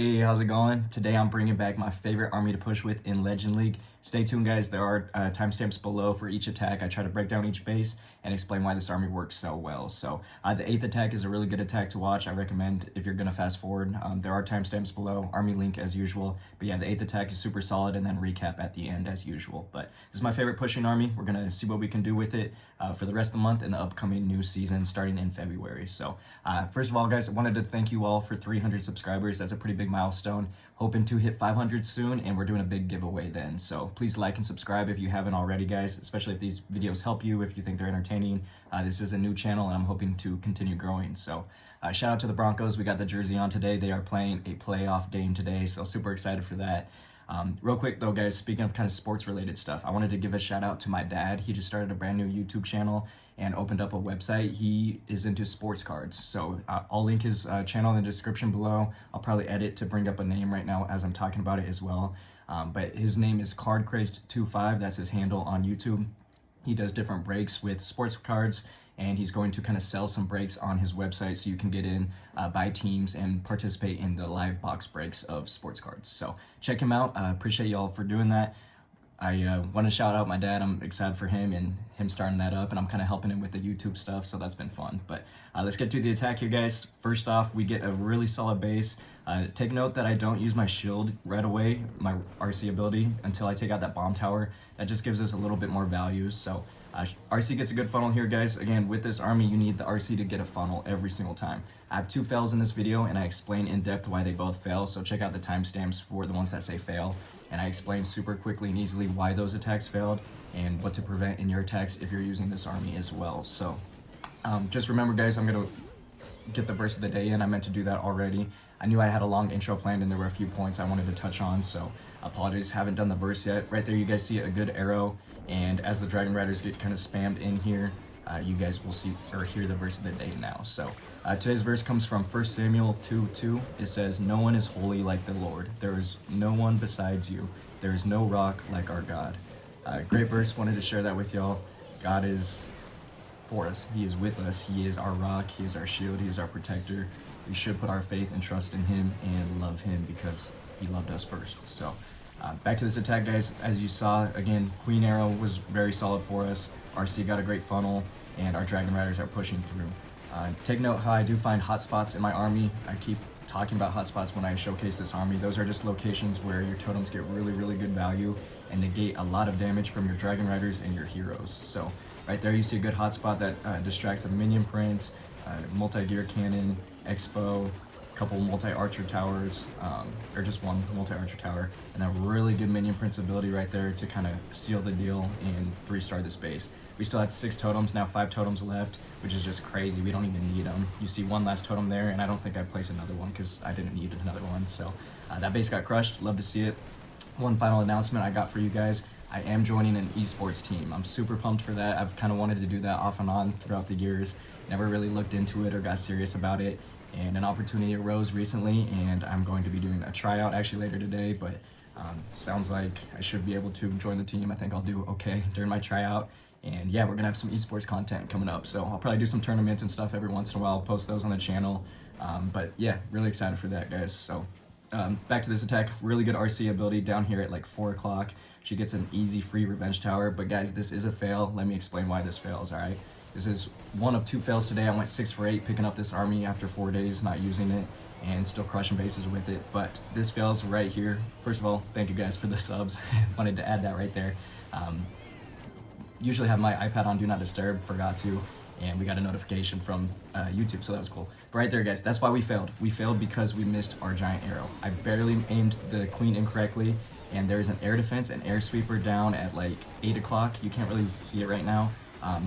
Hey, how's it going? Today I'm bringing back my favorite army to push with in Legend League. Stay tuned, guys. There are timestamps below for each attack. I try to break down each base and explain why this army works so well. So the 8th attack is a really good attack to watch. I recommend if you're going to fast forward. There are timestamps below, army link as usual. But yeah, the 8th attack is super solid, and then recap at the end as usual. But this is my favorite pushing army. We're going to see what we can do with it for the rest of the month and the upcoming new season starting in February. So first of all, guys, I wanted to thank you all for 300 subscribers. That's a pretty big milestone. Hoping to hit 500 soon, and we're doing a big giveaway then. So please like and subscribe if you haven't already, guys, especially if these videos help you, if you think they're entertaining. This is a new channel, and I'm hoping to continue growing. So shout out to the Broncos. We got the jersey on today. They are playing a playoff game today, so super excited for that. Real quick though, guys, speaking of kind of sports related stuff, I wanted to give a shout out to my dad. He just started a brand new YouTube channel and opened up a website. He is into sports cards, so I'll link his channel in the description below. I'll probably edit to bring up a name right now as I'm talking about it as well. But his name is CardCrazed25. That's his handle on YouTube. He does different breaks with sports cards, and he's going to kind of sell some breaks on his website so you can get in, buy teams, and participate in the live box breaks of sports cards. So check him out. Appreciate y'all for doing that. I want to shout out my dad. I'm excited for him and him starting that up, and I'm kind of helping him with the YouTube stuff, so that's been fun. But let's get to the attack here, guys. First off, we get a really solid base. Take note that I don't use my shield right away, my RC ability, until I take out that bomb tower. That just gives us a little bit more value. So RC gets a good funnel here, guys. Again, with this army, you need the RC to get a funnel every single time. I have 2 fails in this video, and I explain in depth why they both fail, so check out the timestamps for the ones that say fail. And I explain super quickly and easily why those attacks failed and what to prevent in your attacks if you're using this army as well. So just remember, guys, I'm going to get the verse of the day in. I meant to do that already. I knew I had a long intro planned and there were a few points I wanted to touch on, so apologies, haven't done the verse yet. Right there you guys see a good arrow, and as the Dragon Riders get kind of spammed in here, you guys will see or hear the verse of the day now. So today's verse comes from 1 Samuel 2:2. It says, "No one is holy like the Lord. There is no one besides you. There is no rock like our God." Great verse. Wanted to share that with y'all. God is for us. He is with us. He is our rock. He is our shield. He is our protector. We should put our faith and trust in him and love him because he loved us first. So back to this attack, guys. As you saw, again, Queen Arrow was very solid for us. RC got a great funnel, and our Dragon Riders are pushing through. Take note how I do find hotspots in my army. I keep talking about hotspots when I showcase this army. Those are just locations where your totems get really, really good value and negate a lot of damage from your Dragon Riders and your heroes. So right there you see a good hotspot that distracts the minion prince, multi-gear cannon, expo, couple multi-archer towers, or just one multi-archer tower, and that really good minion prince ability right there to kind of seal the deal and 3-star this base. We still had 6 totems, now 5 totems left, which is just crazy. We don't even need them. You see one last totem there, and I don't think I placed another one because I didn't need another one. So that base got crushed. Love to see it. One final announcement I got for you guys. I am joining an esports team. I'm super pumped for that. I've kind of wanted to do that off and on throughout the years. Never really looked into it or got serious about it. And an opportunity arose recently, and I'm going to be doing a tryout actually later today, but sounds like I should be able to join the team. I think I'll do okay during my tryout. And yeah, we're gonna have some esports content coming up, so I'll probably do some tournaments and stuff every once in a while, post those on the channel. But yeah, really excited for that, guys. So back to this attack. Really good RC ability down here at like 4 o'clock. She gets an easy free revenge tower, but guys, this is a fail. Let me explain why this fails, all right? This is one of 2 fails today. I went 6 for 8 picking up this army after 4 days not using it and still crushing bases with it, but this fails right here. First of all, thank you guys for the subs. Wanted to add that right there. Usually have my iPad on Do Not Disturb, forgot to, and we got a notification from YouTube, so that was cool. But right there, guys, that's why we failed. We failed because we missed our giant arrow. I barely aimed the queen incorrectly, and there's an air defense, an air sweeper down at like 8 o'clock. You can't really see it right now.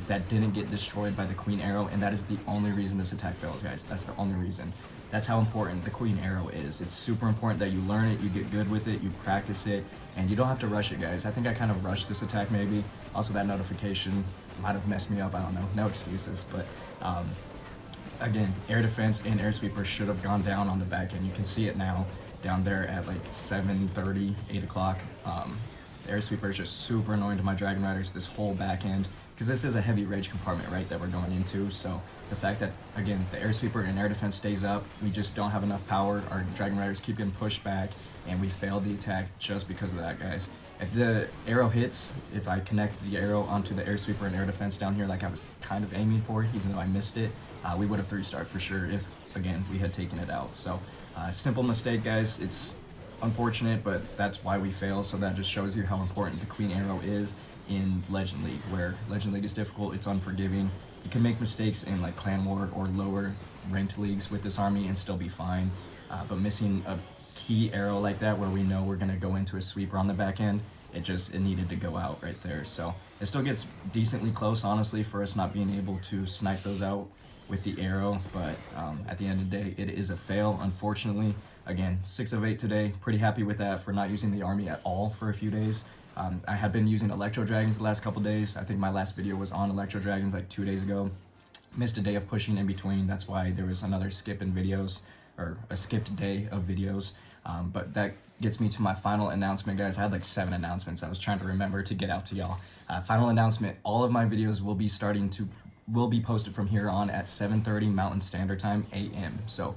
That didn't get destroyed by the queen arrow, and that is the only reason this attack fails, guys. That's the only reason. That's how important the queen arrow is. It's super important that you learn it, you get good with it, you practice it, and you don't have to rush it, guys. I think I kind of rushed this attack maybe. Also, that notification might have messed me up, I don't know. No excuses, but again, air defense and air sweeper should have gone down on the back end. You can see it now down there at like 7:30, 8 o'clock. The air sweeper is just super annoying to my Dragon Riders. This whole back end because this is a heavy rage compartment, right, that we're going into. So the fact that, again, the air sweeper and air defense stays up, we just don't have enough power. Our Dragon Riders keep getting pushed back, and we failed the attack just because of that, guys. If the arrow hits, if I connect the arrow onto the air sweeper and air defense down here like I was kind of aiming for, even though I missed it, we would have 3-starred for sure if, again, we had taken it out. So simple mistake, guys. It's unfortunate, but that's why we fail. So that just shows you how important the Queen Arrow is in Legend League, where Legend League is difficult, it's unforgiving. You can make mistakes in like Clan War or lower ranked leagues with this army and still be fine, but missing a key arrow like that where we know we're going to go into a sweeper on the back end, it needed to go out right there. So it still gets decently close, honestly, for us not being able to snipe those out with the arrow, but at the end of the day, it is a fail, unfortunately. Again, 6 of 8 today, pretty happy with that for not using the army at all for a few days. I have been using Electro Dragons the last couple days. I think my last video was on Electro Dragons like 2 days ago. Missed a day of pushing in between, that's why there was another skip in videos, or a skipped day of videos. But that gets me to my final announcement, guys. I had like 7 announcements I was trying to remember to get out to y'all. Final announcement, all of my videos will be posted from here on at 7:30 Mountain Standard Time AM. So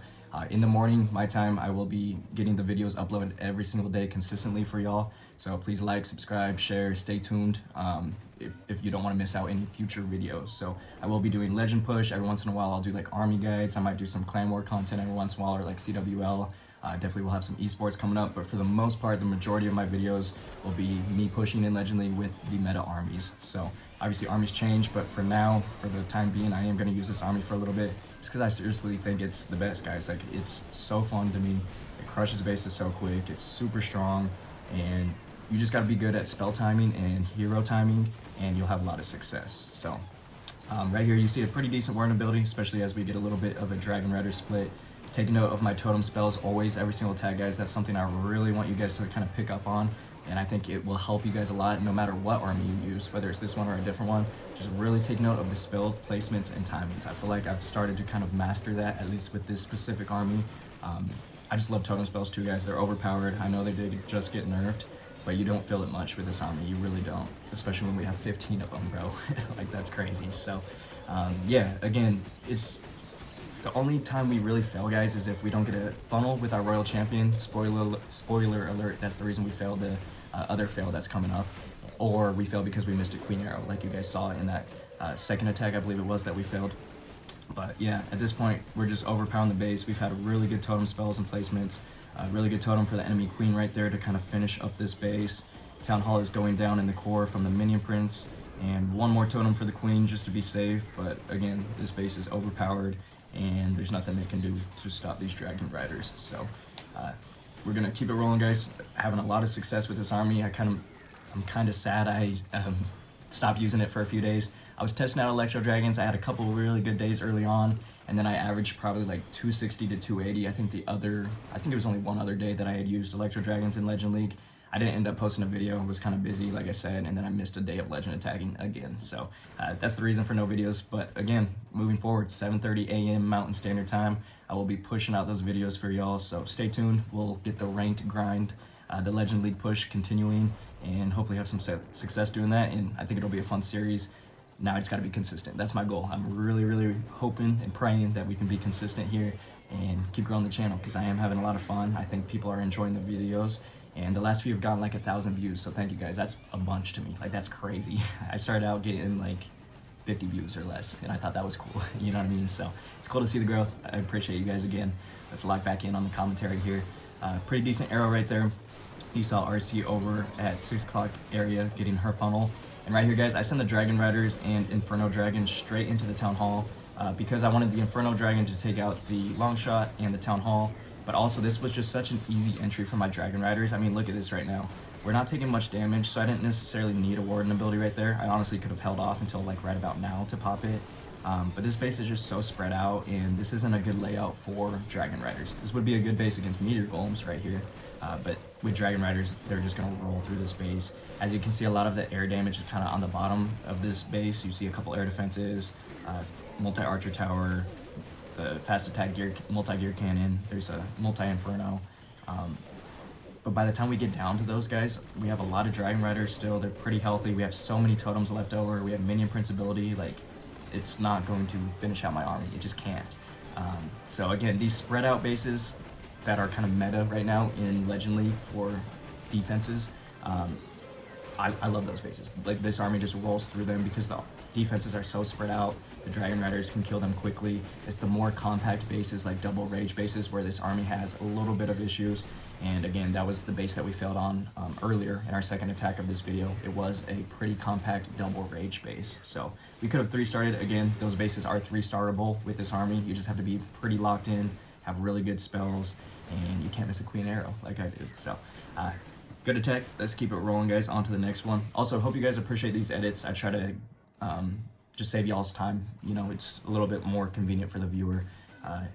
in the morning, my time, I will be getting the videos uploaded every single day consistently for y'all. So please like, subscribe, share, stay tuned if you don't want to miss out any future videos. So I will be doing Legend Push. Every once in a while, I'll do like Army Guides. I might do some Clan War content every once in a while, or like CWL. Definitely will have some esports coming up, but for the most part, the majority of my videos will be me pushing in Legend League with the meta armies. So obviously armies change, but for now, for the time being, I am going to use this army for a little bit, just because I seriously think it's the best, guys. Like, it's so fun to me. It crushes bases so quick. It's super strong, and you just got to be good at spell timing and hero timing, and you'll have a lot of success. So right here, you see a pretty decent ward ability, especially as we get a little bit of a Dragon Rider split. Take note of my totem spells always, every single tag, guys. That's something I really want you guys to kind of pick up on, and I think it will help you guys a lot no matter what army you use, whether it's this one or a different one. Just really take note of the spell placements and timings. I feel like I've started to kind of master that, at least with this specific army. I just love totem spells too, guys. They're overpowered. I know they did just get nerfed, but you don't feel it much with this army. You really don't, especially when we have 15 of them, bro. Like, that's crazy. So yeah, again, it's the only time we really fail, guys, is if we don't get a funnel with our Royal Champion. Spoiler alert, that's the reason we failed the other fail that's coming up. Or we fail because we missed a Queen Arrow, like you guys saw in that second attack, I believe it was, that we failed. But yeah, at this point, we're just overpowering the base. We've had really good totem spells and placements. Really good totem for the enemy queen right there to kind of finish up this base. Town Hall is going down in the core from the Minion Prince. And one more totem for the queen just to be safe. But again, this base is overpowered, and there's nothing they can do to stop these Dragon Riders. So we're gonna keep it rolling, guys. Having a lot of success with this army. I'm kind of sad I stopped using it for a few days. I was testing out Electro Dragons. I had a couple really good days early on, and then I averaged probably like 260 to 280. I think it was only one other day that I had used Electro Dragons in Legend League. I didn't end up posting a video. I was kind of busy, like I said, and then I missed a day of Legend attacking again. So that's the reason for no videos. But again, moving forward, 7:30 a.m. Mountain Standard Time, I will be pushing out those videos for y'all. So stay tuned. We'll get the ranked grind, the Legend League push continuing, and hopefully have some success doing that. And I think it'll be a fun series. Now I just got to be consistent. That's my goal. I'm really hoping and praying that we can be consistent here and keep growing the channel, because I am having a lot of fun. I think people are enjoying the videos. And the last few have gotten like 1,000 views, so thank you guys. That's a bunch to me. Like, that's crazy. I started out getting like 50 views or less, and I thought that was cool. You know what I mean? So it's cool to see the growth. I appreciate you guys again. Let's lock back in on the commentary here. Pretty decent arrow right there. You saw RC over at 6 o'clock area getting her funnel. And right here, guys, I send the Dragon Riders and Inferno Dragon straight into the Town Hall because I wanted the Inferno Dragon to take out the Long Shot and the Town Hall. But also, this was just such an easy entry for my Dragon Riders. I mean, look at this right now. We're not taking much damage, so I didn't necessarily need a Warden ability right there. I honestly could have held off until like right about now to pop it. But this base is just so spread out, and this isn't a good layout for Dragon Riders. This would be a good base against Meteor Golems right here. But with Dragon Riders, they're just going to roll through this base. As you can see, a lot of the air damage is kind of on the bottom of this base. You see a couple air defenses, multi-archer tower, the fast attack multi-gear cannon. There's a multi-inferno. But by the time we get down to those guys, we have a lot of Dragon Riders still. They're pretty healthy. We have so many totems left over. We have minion prince ability. Like, it's not going to finish out my army. It just can't. So again, these spread out bases that are kind of meta right now in Legend League for defenses, I love those bases. Like, this army just rolls through them because the defenses are so spread out. The Dragon Riders can kill them quickly. It's the more compact bases, like double rage bases, where this army has a little bit of issues. And again, that was the base that we failed on earlier in our second attack of this video. It was a pretty compact double rage base. So we could have 3-starred. Again, those bases are 3-starrable with this army. You just have to be pretty locked in, have really good spells, and you can't miss a Queen Arrow like I did. So good attack. Let's keep it rolling, guys. On to the next one. Also, hope you guys appreciate these edits. I try to just save y'all's time. You know, it's a little bit more convenient for the viewer,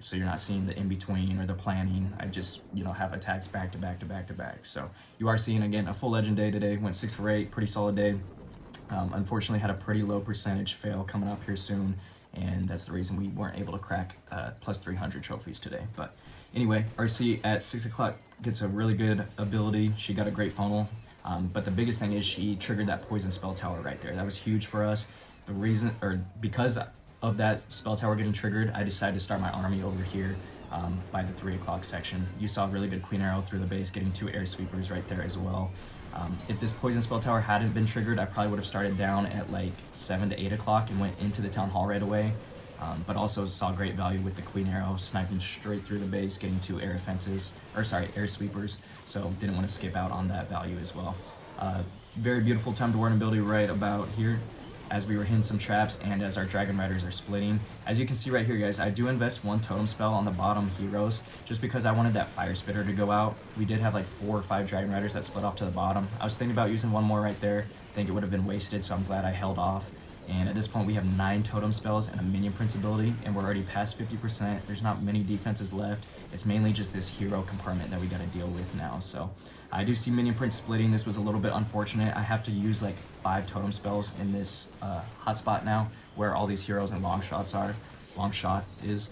so you're not seeing the in-between or the planning. I just, you know, have attacks back to back to back to back. So you are seeing, again, a full legend day today. Went 6 for 8, pretty solid day. Unfortunately, had a pretty low percentage fail coming up here soon, and that's the reason we weren't able to crack plus 300 trophies today. But anyway, RC at 6 o'clock gets a really good ability. She got a great funnel, but the biggest thing is she triggered that poison spell tower right there. That was huge for us. The reason, or because of that spell tower getting triggered, I decided to start my army over here by the 3 o'clock section. You saw a really good Queen Arrow through the base, getting 2 air sweepers right there as well. If this poison spell tower hadn't been triggered, I probably would have started down at like 7 to 8 o'clock and went into the town hall right away. But also saw great value with the Queen Arrow, sniping straight through the base, getting 2 air offenses, or sorry, air sweepers. So didn't want to skip out on that value as well. Very beautiful time to warn ability right about here, as we were hitting some traps and as our Dragon Riders are splitting. As you can see right here, guys, I do invest 1 totem spell on the bottom heroes just because I wanted that fire spitter to go out. We did have like 4 or 5 Dragon Riders that split off to the bottom. I was thinking about using 1 more right there. I think it would have been wasted, so I'm glad I held off. And at this point, we have 9 totem spells and a minion prince ability, and we're already past 50%. There's not many defenses left. It's mainly just this hero compartment that we got to deal with now. So I do see minion prince splitting. This was a little bit unfortunate. I have to use like 5 totem spells in this hotspot now, where all these heroes and long shots are. Long shot is.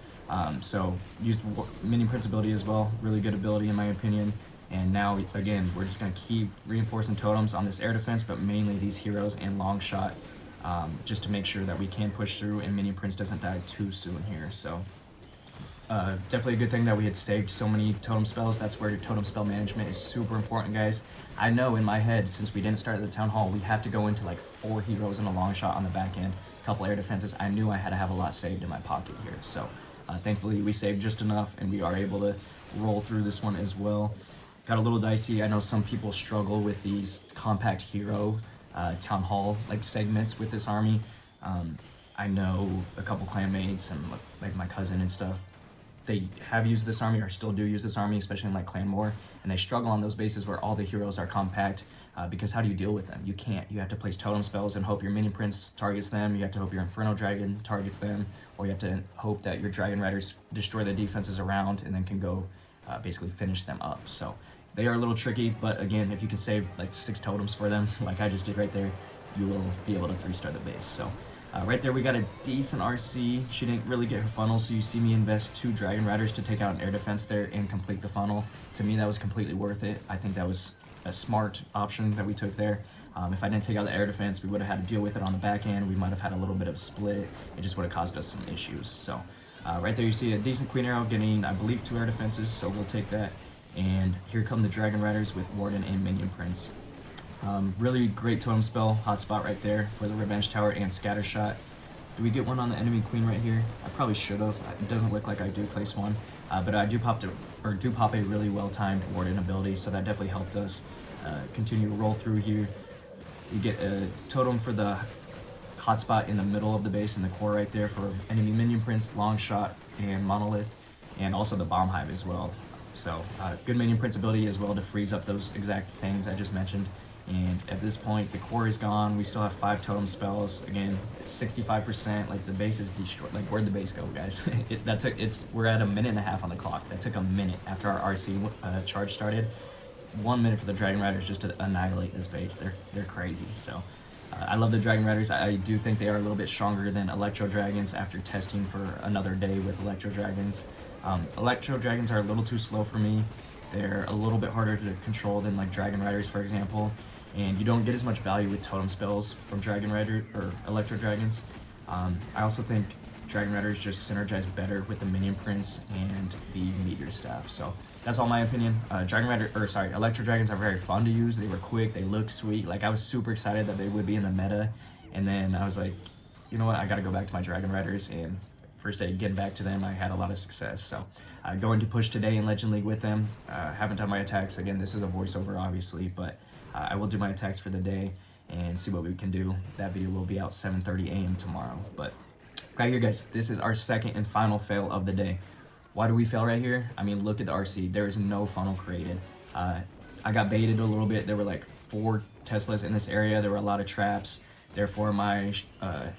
So used minion prince ability as well. Really good ability in my opinion. And now again, we're just gonna keep reinforcing totems on this air defense, but mainly these heroes and long shot. Just to make sure that we can push through and Minion Prince doesn't die too soon here. So definitely a good thing that we had saved so many totem spells. That's where your totem spell management is super important, guys. I know in my head, since we didn't start at the town hall, we have to go into like 4 heroes and a long shot on the back end, a couple air defenses. I knew I had to have a lot saved in my pocket here. So thankfully we saved just enough and we are able to roll through this one as well. Got a little dicey. I know some people struggle with these compact hero town hall like segments with this army. I know a couple clanmates and like my cousin and stuff, they have used this army or still do use this army, especially in like clan war, and they struggle on those bases where all the heroes are compact, because how do you deal with them? You can't. You have to place totem spells and hope your minion prince targets them. You have to hope your inferno dragon targets them, or you have to hope that your dragon riders destroy the defenses around and then can go basically finish them up. So they are a little tricky, but again, if you can save like 6 totems for them, like I just did right there, you will be able to 3-star the base. So right there, we got a decent RC. She didn't really get her funnel, so you see me invest 2 Dragon Riders to take out an air defense there and complete the funnel. To me, that was completely worth it. I think that was a smart option that we took there. If I didn't take out the air defense, we would have had to deal with it on the back end. We might have had a little bit of a split. It just would have caused us some issues. So right there, you see a decent Queen Arrow getting, I believe, 2 air defenses, so we'll take that. And here come the Dragon Riders with Warden and Minion Prince. Really great totem spell, hotspot right there for the Revenge Tower and Scatter Shot. Do we get one on the enemy queen right here? I probably should have. It doesn't look like I do place one, but I do pop a really well-timed Warden ability, so that definitely helped us continue to roll through here. We get a totem for the hotspot in the middle of the base in the core right there for enemy Minion Prince, Long Shot, and Monolith, and also the Bomb Hive as well. So good Minion Prince ability as well to freeze up those exact things I just mentioned. And at this point, the core is gone. We still have 5 totem spells. Again, it's 65%. Like the base is destroyed. Like where'd the base go, guys? We're at a minute and a half on the clock. That took a minute after our RC charge started. 1 minute for the Dragon Riders just to annihilate this base. They're crazy. So I love the Dragon Riders. I do think they are a little bit stronger than Electro Dragons after testing for another day with Electro Dragons. Electro Dragons are a little too slow for me. They're a little bit harder to control than like Dragon Riders, for example, and you don't get as much value with totem spells from Dragon Rider or Electro Dragons. I also think Dragon Riders just synergize better with the minion prints and the meteor staff. So that's all my opinion. Electro Dragons are very fun to use. They were quick, they look sweet. Like, I was super excited that they would be in the meta, and then I was like, you know what, I gotta go back to my Dragon Riders, and first day getting back to them, I had a lot of success. So going to push today in Legend League with them. Haven't done my attacks. Again, this is a voiceover, obviously, but I will do my attacks for the day and see what we can do. That video will be out 7:30 a.m. tomorrow. But right here, guys, this is our second and final fail of the day. Why do we fail right here? I mean, look at the RC. There is no funnel created. I got baited a little bit. There were like 4 Teslas in this area. There were a lot of traps. Therefore, my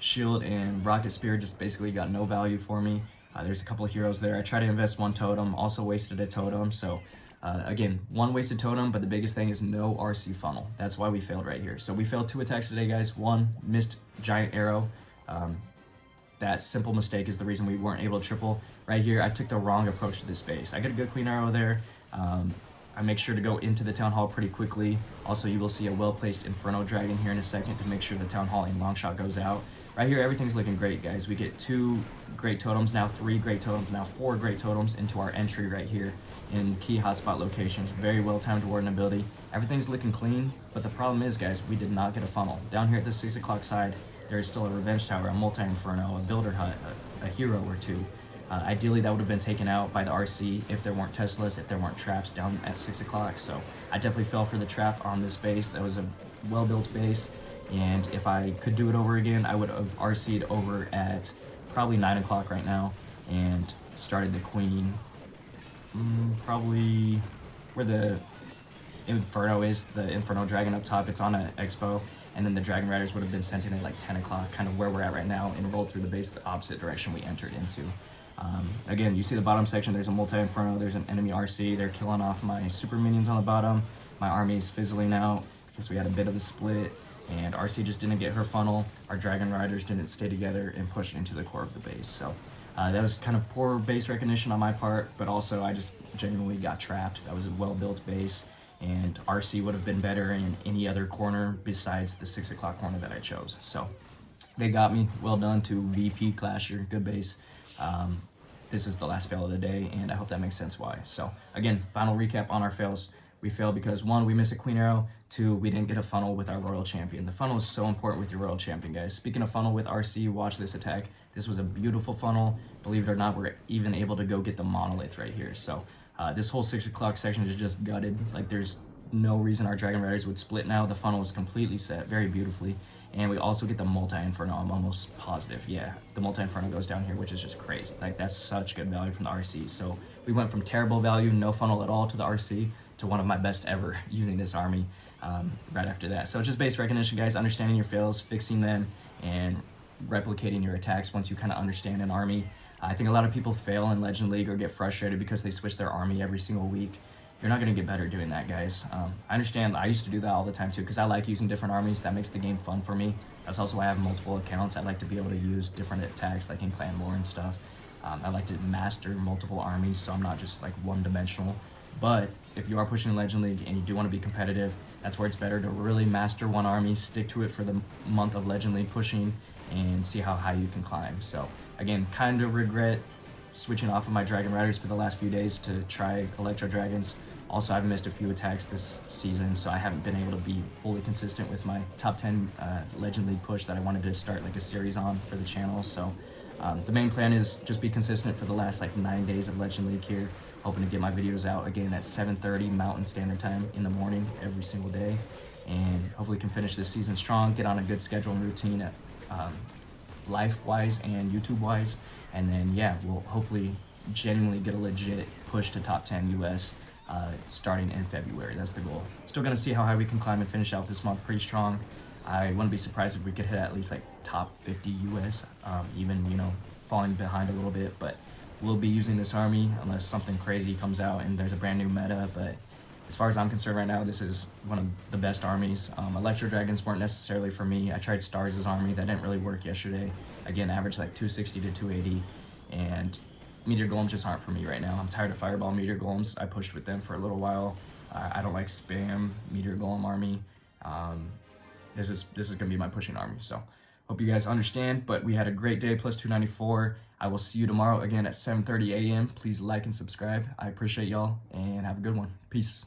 shield and rocket spear just basically got no value for me. There's a couple of heroes there. I tried to invest 1 totem, also wasted a totem. So again, 1 wasted totem, but the biggest thing is no RC funnel. That's why we failed right here. So we failed 2 attacks today, guys. 1, missed giant arrow. That simple mistake is the reason we weren't able to triple. Right here, I took the wrong approach to this base. I get a good queen arrow there. I make sure to go into the town hall pretty quickly. Also, you will see a well-placed Inferno Dragon here in a second to make sure the town hall and long shot goes out. Right here, everything's looking great, guys. We get 2 great totems, now 3 great totems, now 4 great totems into our entry right here in key hotspot locations. Very well-timed warden ability. Everything's looking clean, but the problem is, guys, we did not get a funnel. Down here at the 6 o'clock side, there is still a Revenge Tower, a Multi-Inferno, a Builder Hut, a hero or 2. Ideally, that would have been taken out by the RC if there weren't Teslas, if there weren't traps down at 6 o'clock. So I definitely fell for the trap on this base. That was a well-built base, and if I could do it over again, I would have RC'd over at probably 9 o'clock right now and started the queen probably where the Inferno is, the Inferno Dragon up top. It's on an expo, and then the Dragon Riders would have been sent in at like 10 o'clock, kind of where we're at right now, and rolled through the base the opposite direction we entered into. Again, you see the bottom section, there's a multi-inferno, there's an enemy RC, they're killing off my super minions on the bottom, my army is fizzling out, because we had a bit of a split, and RC just didn't get her funnel, our Dragon Riders didn't stay together and push into the core of the base. So that was kind of poor base recognition on my part, but also I just genuinely got trapped. That was a well-built base, and RC would have been better in any other corner besides the 6 o'clock corner that I chose. So they got me. Well done to VP Clasher, good base. This is the last fail of the day, and I hope that makes sense why. So again, final recap on our fails. We failed because 1, we missed a queen arrow. 2, we didn't get a funnel with our royal champion. The funnel is so important with your royal champion, guys. Speaking of funnel with RC, watch this attack. This was a beautiful funnel. Believe it or not, we're even able to go get the monolith right here. So this whole 6 o'clock section is just gutted. Like, there's no reason our Dragon Riders would split now. The funnel is completely set very beautifully. And we also get the multi-inferno, I'm almost positive. Yeah, the multi-inferno goes down here, which is just crazy. Like, that's such good value from the RC. So we went from terrible value, no funnel at all, to the RC, to one of my best ever using this army right after that. So just base recognition, guys, understanding your fails, fixing them, and replicating your attacks once you kind of understand an army. I think a lot of people fail in Legend League or get frustrated because they switch their army every single week. You're not going to get better doing that, guys. I understand. I used to do that all the time, too, because I like using different armies. That makes the game fun for me. That's also why I have multiple accounts. I like to be able to use different attacks, like in Clan Lore and stuff. I like to master multiple armies, so I'm not just, like, one-dimensional. But if you are pushing in Legend League and you do want to be competitive, that's where it's better to really master one army, stick to it for the month of Legend League pushing, and see how high you can climb. So, again, kind of regret switching off of my Dragon Riders for the last few days to try Electro Dragons. Also, I've missed a few attacks this season, so I haven't been able to be fully consistent with my top 10 Legend League push that I wanted to start like a series on for the channel. So the main plan is just be consistent for the last like 9 days of Legend League here. Hoping to get my videos out again at 7:30 Mountain Standard Time in the morning every single day. And hopefully can finish this season strong, get on a good schedule and routine at life-wise and YouTube-wise. And then, yeah, we'll hopefully genuinely get a legit push to top 10 US starting in February. That's the goal. Still gonna see how high we can climb and finish out this month pretty strong. I wouldn't be surprised if we could hit at least like top 50 US, even, you know, falling behind a little bit, but we'll be using this army unless something crazy comes out and there's a brand new meta. But as far as I'm concerned right now, this is one of the best armies. Electro Dragons weren't necessarily for me. I tried Stars' army, that didn't really work yesterday. Again, averaged like 260 to 280, and meteor golems just aren't for me right now. I'm tired of fireball meteor golems. I pushed with them for a little while. I don't like spam meteor golem army. This is gonna be my pushing army. So hope you guys understand. But we had a great day, plus 294. I will see you tomorrow again at 7:30 a.m. Please like and subscribe. I appreciate y'all and have a good one. Peace.